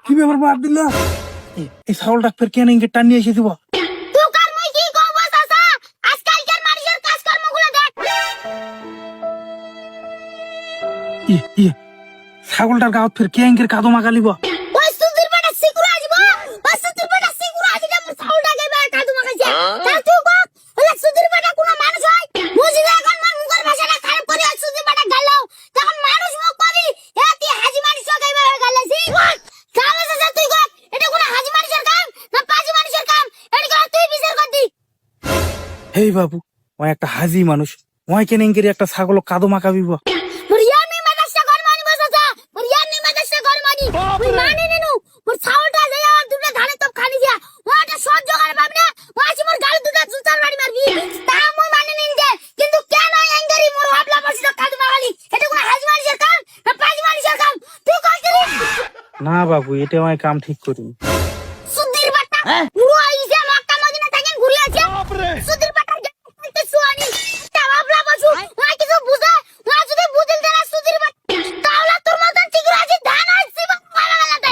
কি ব্যাপার বাদ দিল? এই ছাগলটা ফের কেন ইঙ্গে টান নিয়ে এসে দিব? তুই কার মই কি কইব চাচা? আজকালকার মানুষের কাজকর্মগুলো দেখ। ছাগলটার গাঁত ফের কে ইঙ্গের কাদো মাগালিব? ওই সুধীর বেটা সিকুরা আসব। ওই সুধীর বেটা সিকুরা আসলে মোর ছাগলটাকে বেটা কাদু মাখাইছে। তার তুই কো ওই সুধীর বেটা কোন মানুষ হয়? বুঝি না এখন মোর মুখের ভাষাটা খারাপ করে ওই সুধীর বেটা গেল। তখন মানুষ মুখ করি এতি হাজি মানুষ গাইবা গেলাছি। কালে চাচা তুই কো এটা কোন হাজি মানুষের কাম না পাজি মানুষের কাম? এটা কর তুই বিচার কর দি। হেই বাবু, ও একটা হাজি মানুষ, ওই কেন ইঙ্গের একটা ছাগল কাদো মাখাবিব? মোর ইয়ামি মাদাসা ঘর মানি বসাতা। মোর ইয়ামি মাদাসা ঘর মানি। তুই মানে নেনু মোর ছাগলটা যাই আমার দুটো ধানে তো খানি দিয়া। ওটা সহ্য করে পাবি না। ও আছে মোর গাল দুটো জুতার বাড়ি মারবি। তা মই মানে নিন দে। কিন্তু কেন এঙ্গারি মোর হাবলা মসজিদ কাদু মাগালি? এটা কোন হাজি মানুষের কাম না পাজি মানুষের কাম? তুই কই দিলি? না বাবু, এটা আমি কাম ঠিক করি। সুধীর বাটা মুড়ো